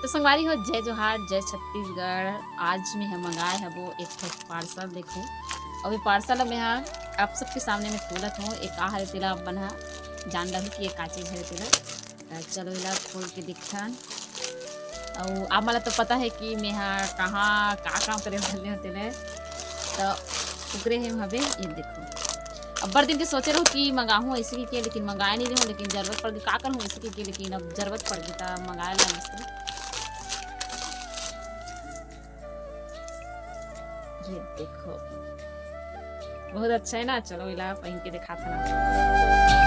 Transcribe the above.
तो संगवारी हो जय जोहार जय छत्तीसगढ़। आज में हम मंगाए है वो एक ठो पार्सल देखो। और ये पार्सल में हाँ आप सबके सामने में खोलत हूँ। एक हरे तिला बना जान रही कि ये का चीज हरे तिला। चलो इला खोल के दिखन। और आप मला तो पता है कि मैं हाँ कहाँ का काम करे वाले होते ने। तो उकरे हम हवे ये देखो। अब बड़ दिन के सोचे रहो कि मंगाऊँ ऐसे के लेकिन मंगाए नहीं रहो, लेकिन जरूरत पड़ गई का करूँ ऐसे के लेकिन अब जरूरत पड़ गई तो मंगाए ला मुझसे। ये देखो बहुत अच्छा है ना। चलो इला पहन के दिखा था ना।